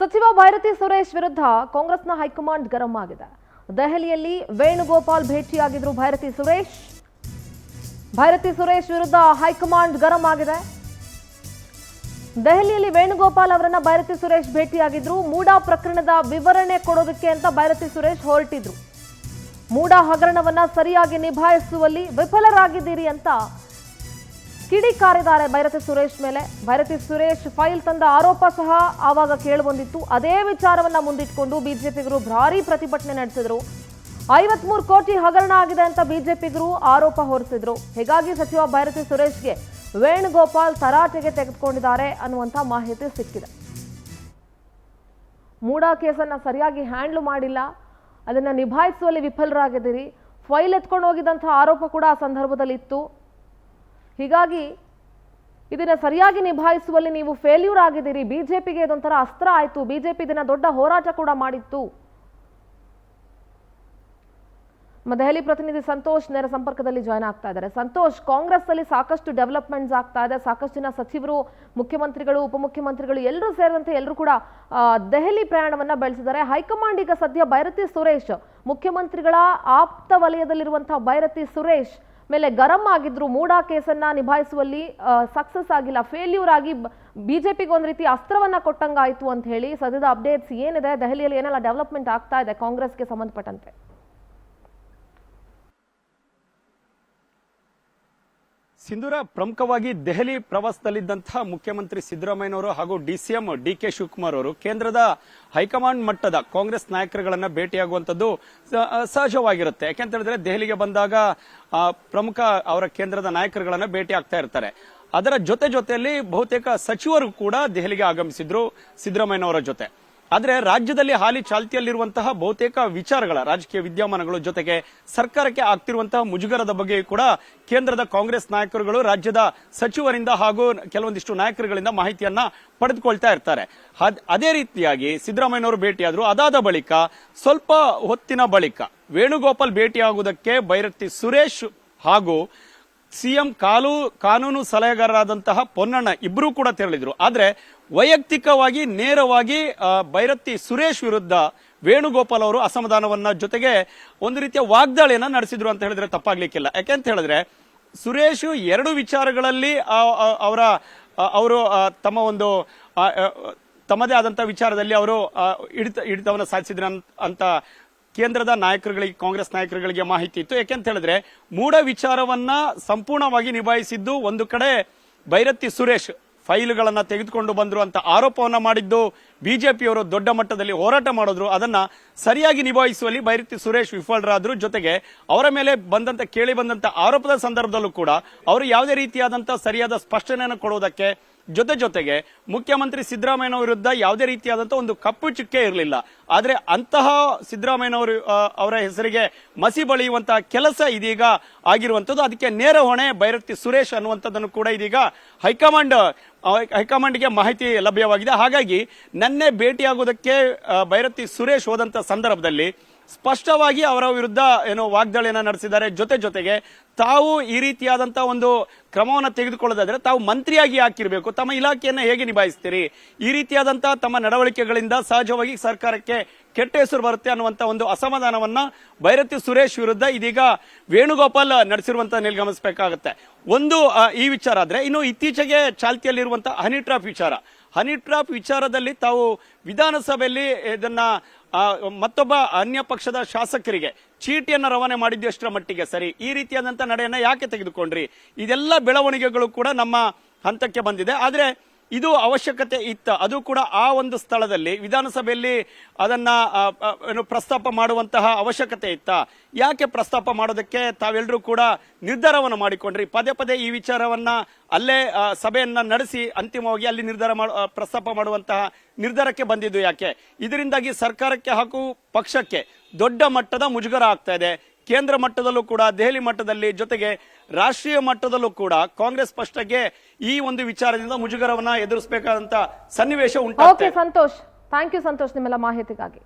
ಸಚಿವ ಭೈರತಿ ಸುರೇಶ್ ವಿರುದ್ಧ ಕಾಂಗ್ರೆಸ್ನ ಹೈಕಮಾಂಡ್ ಗರಂ ಆಗಿದೆ. ದೆಹಲಿಯಲ್ಲಿ ವೇಣುಗೋಪಾಲ್ ಭೇಟಿಯಾಗಿದ್ರು ಭೈರತಿ ಸುರೇಶ್ ವಿರುದ್ಧ ಹೈಕಮಾಂಡ್ ಗರಂ ಆಗಿದೆ. ದೆಹಲಿಯಲ್ಲಿ ವೇಣುಗೋಪಾಲ್ ಅವರನ್ನ ಭೈರತಿ ಸುರೇಶ್ ಭೇಟಿಯಾಗಿದ್ರು. ಮೂಡಾ ಪ್ರಕರಣದ ವಿವರಣೆ ಕೊಡೋದಕ್ಕೆ ಅಂತ ಭೈರತಿ ಸುರೇಶ್ ಹೊರಟಿದ್ರು. ಮೂಡಾ ಹಗರಣವನ್ನ ಸರಿಯಾಗಿ ನಿಭಾಯಿಸುವಲ್ಲಿ ವಿಫಲರಾಗಿದ್ದೀರಿ ಅಂತ ಕಿಡಿಕಾರಿದ್ದಾರೆ ಭೈರತಿ ಸುರೇಶ್ ಮೇಲೆ. ಭೈರತಿ ಸುರೇಶ್ ಫೈಲ್ ತಂದ ಆರೋಪ ಸಹ ಆವಾಗ ಕೇಳಿಬಂದಿತ್ತು. ಅದೇ ವಿಚಾರವನ್ನ ಮುಂದಿಟ್ಕೊಂಡು ಬಿಜೆಪಿಗರು ಭಾರೀ ಪ್ರತಿಭಟನೆ ನಡೆಸಿದ್ರು. 53 ಕೋಟಿ ಹಗರಣ ಆಗಿದೆ ಅಂತ ಬಿಜೆಪಿಗರು ಆರೋಪ ಹೊರಿಸಿದ್ರು. ಹೀಗಾಗಿ ಸಚಿವ ಭೈರತಿ ಸುರೇಶ್ಗೆ ವೇಣುಗೋಪಾಲ್ ತರಾಟೆಗೆ ತೆಗೆದುಕೊಂಡಿದ್ದಾರೆ ಅನ್ನುವಂಥ ಮಾಹಿತಿ ಸಿಕ್ಕಿದೆ. ಮೂಡಾ ಕೇಸನ್ನ ಸರಿಯಾಗಿ ಹ್ಯಾಂಡ್ಲ್ ಮಾಡಿಲ್ಲ, ಅದನ್ನ ನಿಭಾಯಿಸುವಲ್ಲಿ ವಿಫಲರಾಗಿದ್ದೀರಿ. ಫೈಲ್ ಎತ್ಕೊಂಡು ಹೋಗಿದ್ದಂಥ ಆರೋಪ ಕೂಡ ಆ ಸಂದರ್ಭದಲ್ಲಿ ಇತ್ತು. ಹೀಗಾಗಿ ಇದನ್ನ ಸರಿಯಾಗಿ ನಿಭಾಯಿಸುವಲ್ಲಿ ನೀವು ಫೇಲ್ಯೂರ್ ಆಗಿದ್ದೀರಿ. ಬಿಜೆಪಿಗೆ ಇದೊಂಥರ ಅಸ್ತ್ರ ಆಯ್ತು. ಬಿಜೆಪಿ ಇದನ್ನ ದೊಡ್ಡ ಹೋರಾಟ ಕೂಡ ಮಾಡಿತ್ತು. ದೆಹಲಿ ಪ್ರತಿನಿಧಿ ಸಂತೋಷ್ ನೇರ ಸಂಪರ್ಕದಲ್ಲಿ ಜಾಯ್ನ್ ಆಗ್ತಾ ಇದ್ದಾರೆ. ಸಂತೋಷ್, ಕಾಂಗ್ರೆಸ್ ಅಲ್ಲಿ ಸಾಕಷ್ಟು ಡೆವಲಪ್ಮೆಂಟ್ಸ್ ಆಗ್ತಾ ಇದೆ. ಸಾಕಷ್ಟು ಜನ ಸಚಿವರು, ಮುಖ್ಯಮಂತ್ರಿಗಳು, ಉಪಮುಖ್ಯಮಂತ್ರಿಗಳು ಎಲ್ಲರೂ ಸೇರಿದಂತೆ ಎಲ್ಲರೂ ಕೂಡ ದೆಹಲಿ ಪ್ರಯಾಣವನ್ನ ಬೆಳೆಸಿದ್ದಾರೆ. ಹೈಕಮಾಂಡ್ ಈಗ ಸದ್ಯ ಭೈರತಿ ಸುರೇಶ್, ಮುಖ್ಯಮಂತ್ರಿಗಳ ಆಪ್ತ ವಲಯದಲ್ಲಿರುವಂತಹ ಭೈರತಿ ಸುರೇಶ್ ಮೇಲೆ ಗರಂ ಆಗಿದ್ರು. ಮೂಡಾ ಕೇಸನ್ನ ನಿಭಾಯಿಸುವಲ್ಲಿ ಸಕ್ಸಸ್ ಆಗಿಲ್ಲ, ಫೇಲ್ಯೂರ್ ಆಗಿ ಬಿಜೆಪಿಗೆ ಒಂದ್ ರೀತಿ ಅಸ್ತ್ರವನ್ನ ಕೊಟ್ಟಂಗಾಯ್ತು ಅಂತ ಹೇಳಿ ಸದ್ಯದ ಅಪ್ಡೇಟ್ಸ್ ಏನಿದೆ, ದೆಹಲಿಯಲ್ಲಿ ಏನೆಲ್ಲ ಡೆವಲಪ್ಮೆಂಟ್ ಆಗ್ತಾ ಇದೆ ಕಾಂಗ್ರೆಸ್ಗೆ ಸಂಬಂಧಪಟ್ಟಂತೆ? ಸಿಂಧೂರ, ಪ್ರಮುಖವಾಗಿ ದೆಹಲಿ ಪ್ರವಾಸದಲ್ಲಿದ್ದಂತಹ ಮುಖ್ಯಮಂತ್ರಿ ಸಿದ್ದರಾಮಯ್ಯನವರು ಹಾಗೂ ಡಿಸಿಎಂ ಡಿಕೆ ಶಿವಕುಮಾರ್ ಅವರು ಕೇಂದ್ರದ ಹೈಕಮಾಂಡ್ ಮಟ್ಟದ ಕಾಂಗ್ರೆಸ್ ನಾಯಕರುಗಳನ್ನ ಭೇಟಿಯಾಗುವಂತದ್ದು ಸಹಜವಾಗಿರುತ್ತೆ. ಯಾಕೆಂತ ಹೇಳಿದ್ರೆ ದೆಹಲಿಗೆ ಬಂದಾಗ ಪ್ರಮುಖ ಅವರ ಕೇಂದ್ರದ ನಾಯಕರುಗಳನ್ನ ಭೇಟಿ ಆಗ್ತಾ ಇರ್ತಾರೆ. ಅದರ ಜೊತೆಯಲ್ಲಿ ಬಹುತೇಕ ಸಚಿವರು ಕೂಡ ದೆಹಲಿಗೆ ಆಗಮಿಸಿದ್ರು ಸಿದ್ದರಾಮಯ್ಯನವರ ಜೊತೆ. ಆದ್ರೆ ರಾಜ್ಯದಲ್ಲಿ ಹಾಲಿ ಚಾಲ್ತಿಯಲ್ಲಿರುವಂತಹ ಬಹುತೇಕ ವಿಚಾರಗಳ ರಾಜಕೀಯ ವಿದ್ಯಮಾನಗಳು ಜೊತೆಗೆ ಸರ್ಕಾರಕ್ಕೆ ಆಗ್ತಿರುವಂತಹ ಮುಜುಗರದ ಬಗ್ಗೆ ಕೂಡ ಕೇಂದ್ರದ ಕಾಂಗ್ರೆಸ್ ನಾಯಕರುಗಳು ರಾಜ್ಯದ ಸಚಿವರಿಂದ ಹಾಗೂ ಕೆಲವೊಂದಿಷ್ಟು ನಾಯಕರುಗಳಿಂದ ಮಾಹಿತಿಯನ್ನ ಪಡೆದುಕೊಳ್ತಾ ಇರ್ತಾರೆ. ಅದೇ ರೀತಿಯಾಗಿ ಸಿದ್ದರಾಮಯ್ಯನವರು ಭೇಟಿಯಾದ್ರು. ಅದಾದ ಬಳಿಕ ಸ್ವಲ್ಪ ಹೊತ್ತಿನ ಬಳಿಕ ವೇಣುಗೋಪಾಲ್ ಭೇಟಿಯಾಗುವುದಕ್ಕೆ ಭೈರತಿ ಸುರೇಶ್ ಹಾಗೂ ಸಿಎಂ ಕಾನೂನು ಸಲಹೆಗಾರರಾದಂತಹ ಪೊನ್ನಣ್ಣ ಇಬ್ಬರೂ ಕೂಡ ತೆರಳಿದ್ರು. ಆದ್ರೆ ವೈಯಕ್ತಿಕವಾಗಿ ನೇರವಾಗಿ ಭೈರತಿ ಸುರೇಶ್ ವಿರುದ್ಧ ವೇಣುಗೋಪಾಲ್ ಅವರು ಅಸಮಾಧಾನವನ್ನ ಜೊತೆಗೆ ಒಂದು ರೀತಿಯ ವಾಗ್ದಾಳಿಯನ್ನ ನಡೆಸಿದ್ರು ಅಂತ ಹೇಳಿದ್ರೆ ತಪ್ಪಾಗ್ಲಿಕ್ಕಿಲ್ಲ. ಯಾಕೆಂತ ಹೇಳಿದ್ರೆ ಸುರೇಶ್ ಎರಡು ವಿಚಾರಗಳಲ್ಲಿ ಅವರು ತಮ್ಮ ಒಂದು ತಮ್ಮದೇ ಆದಂತಹ ವಿಚಾರದಲ್ಲಿ ಅವರು ಹಿಡಿತವನ್ನ ಸಾಧಿಸಿದ್ರ ಅಂತ ಕೇಂದ್ರದ ನಾಯಕರುಗಳಿಗೆ, ಕಾಂಗ್ರೆಸ್ ನಾಯಕರುಗಳಿಗೆ ಮಾಹಿತಿ ಇತ್ತು. ಯಾಕೆಂತ ಹೇಳಿದ್ರೆ ಮೂಢ ವಿಚಾರವನ್ನ ಸಂಪೂರ್ಣವಾಗಿ ನಿಭಾಯಿಸಿದ್ದು ಒಂದು ಕಡೆ ಭೈರತಿ ಸುರೇಶ್ ಫೈಲ್ಗಳನ್ನ ತೆಗೆದುಕೊಂಡು ಬಂದ್ರು ಅಂತ ಆರೋಪವನ್ನ ಮಾಡಿದ್ದು ಬಿಜೆಪಿಯವರು ದೊಡ್ಡ ಮಟ್ಟದಲ್ಲಿ ಹೋರಾಟ ಮಾಡಿದ್ರು. ಅದನ್ನ ಸರಿಯಾಗಿ ನಿಭಾಯಿಸುವಲ್ಲಿ ಭೈರತಿ ಸುರೇಶ್ ವಿಫಲರಾದ್ರು. ಜೊತೆಗೆ ಅವರ ಮೇಲೆ ಕೇಳಿ ಬಂದಂತ ಆರೋಪದ ಸಂದರ್ಭದಲ್ಲೂ ಕೂಡ ಅವರು ಯಾವುದೇ ರೀತಿಯಾದಂತಹ ಸರಿಯಾದ ಸ್ಪಷ್ಟನೆಯನ್ನು ಕೊಡುವುದಕ್ಕೆ ಜೊತೆಗೆ ಮುಖ್ಯಮಂತ್ರಿ ಸಿದ್ದರಾಮಯ್ಯ ವಿರುದ್ಧ ಯಾವುದೇ ರೀತಿಯಾದಂತಹ ಒಂದು ಕಪ್ಪು ಚುಕ್ಕೆ ಇರಲಿಲ್ಲ. ಆದ್ರೆ ಅಂತಹ ಸಿದ್ದರಾಮಯ್ಯನವರು ಅವರ ಹೆಸರಿಗೆ ಮಸಿ ಬಳಿಯುವಂತಹ ಕೆಲಸ ಇದೀಗ ಆಗಿರುವಂತದ್ದು. ಅದಕ್ಕೆ ನೇರ ಹೊಣೆ ಭೈರತಿ ಸುರೇಶ್ ಅನ್ನುವಂಥದ್ದನ್ನು ಕೂಡ ಇದೀಗ ಹೈಕಮಾಂಡ್ಗೆ ಮಾಹಿತಿ ಲಭ್ಯವಾಗಿದೆ. ಹಾಗಾಗಿ ನನ್ನೆ ಭೇಟಿಯಾಗುವುದಕ್ಕೆ ಭೈರತಿ ಸುರೇಶ್ ಹೋದಂತ ಸಂದರ್ಭದಲ್ಲಿ ಸ್ಪಷ್ಟವಾಗಿ ಅವರ ವಿರುದ್ಧ ವಾಗ್ದಾಳಿಯನ್ನ ನಡೆಸಿದ್ದಾರೆ. ಜೊತೆಗೆ ತಾವು ಈ ರೀತಿಯಾದಂತಹ ಒಂದು ಕ್ರಮವನ್ನು ತೆಗೆದುಕೊಳ್ಳೋದಾದ್ರೆ ತಾವು ಮಂತ್ರಿಯಾಗಿ ಹಾಕಿರ್ಬೇಕು, ತಮ್ಮ ಇಲಾಖೆಯನ್ನ ಹೇಗೆ ನಿಭಾಯಿಸ್ತೀರಿ, ಈ ರೀತಿಯಾದಂತಹ ತಮ್ಮ ನಡವಳಿಕೆಗಳಿಂದ ಸಹಜವಾಗಿ ಸರ್ಕಾರಕ್ಕೆ ಕೆಟ್ಟ ಹೆಸರು ಬರುತ್ತೆ ಅನ್ನುವಂತ ಒಂದು ಅಸಮಾಧಾನವನ್ನ ಭೈರತಿ ಸುರೇಶ್ ವಿರುದ್ಧ ಇದೀಗ ವೇಣುಗೋಪಾಲ್ ನಡೆಸಿರುವಂತಹ ನಿರ್ಗಮಿಸಬೇಕಾಗುತ್ತೆ. ಒಂದು ಈ ವಿಚಾರ ಆದ್ರೆ, ಇನ್ನು ಇತ್ತೀಚೆಗೆ ಚಾಲ್ತಿಯಲ್ಲಿರುವಂತಹ ಹನಿ ಟ್ರಾಪ್ ವಿಚಾರದಲ್ಲಿ ತಾವು ವಿಧಾನಸಭೆಯಲ್ಲಿ ಇದನ್ನ ಮತ್ತೊಬ್ಬ ಅನ್ಯ ಪಕ್ಷದ ಶಾಸಕರಿಗೆ ಚೀಟಿಯನ್ನ ರವಾನೆ ಮಾಡಿದ್ದು ಎಷ್ಟರ ಮಟ್ಟಿಗೆ ಸರಿ, ಈ ರೀತಿಯಾದಂತಹ ನಡೆಯನ್ನ ಯಾಕೆ ತೆಗೆದುಕೊಂಡ್ರಿ, ಇದೆಲ್ಲ ಬೆಳವಣಿಗೆಗಳು ಕೂಡ ನಮ್ಮ ಹಂತಕ್ಕೆ ಬಂದಿದೆ. ಆದ್ರೆ ಇದು ಅವಶ್ಯಕತೆ ಇತ್ತ, ಅದು ಕೂಡ ಆ ಒಂದು ಸ್ಥಳದಲ್ಲಿ ವಿಧಾನಸಭೆಯಲ್ಲಿ ಅದನ್ನ ಪ್ರಸ್ತಾಪ ಮಾಡುವಂತಹ ಅವಶ್ಯಕತೆ ಇತ್ತ, ಯಾಕೆ ಪ್ರಸ್ತಾಪ ಮಾಡೋದಕ್ಕೆ ತಾವೆಲ್ಲರೂ ಕೂಡ ನಿರ್ಧಾರವನ್ನು ಮಾಡಿಕೊಂಡ್ರಿ, ಪದೇ ಈ ವಿಚಾರವನ್ನ ಅಲ್ಲೇ ಸಭೆಯನ್ನ ನಡೆಸಿ ಅಂತಿಮವಾಗಿ ಅಲ್ಲಿ ಪ್ರಸ್ತಾಪ ಮಾಡುವಂತಹ ನಿರ್ಧಾರಕ್ಕೆ ಬಂದಿದ್ದು ಯಾಕೆ? ಇದರಿಂದಾಗಿ ಸರ್ಕಾರಕ್ಕೆ ಹಾಗೂ ಪಕ್ಷಕ್ಕೆ ದೊಡ್ಡ ಮಟ್ಟದ ಮುಜುಗರ ಆಗ್ತಾ ಇದೆ. ಕೇಂದ್ರ ಮಟ್ಟದಲ್ಲೂ ಕೂಡ, ದೆಹಲಿ ಮಟ್ಟದಲ್ಲಿ, ಜೊತೆಗೆ ರಾಷ್ಟ್ರೀಯ ಮಟ್ಟದಲ್ಲೂ ಕೂಡ ಕಾಂಗ್ರೆಸ್ ಪಕ್ಷಕ್ಕೆ ಈ ಒಂದು ವಿಚಾರದಿಂದ ಮುಜುಗರವನ್ನ ಎದುರಿಸಬೇಕಾದಂತ ಸನ್ನಿವೇಶ ಉಂಟಾಗ್ತಾ ಇದೆ. ಸಂತೋಷ್, ಥ್ಯಾಂಕ್ ಯು ಸಂತೋಷ್ ನಿಮ್ಮೆಲ್ಲ ಮಾಹಿತಿಗಾಗಿ.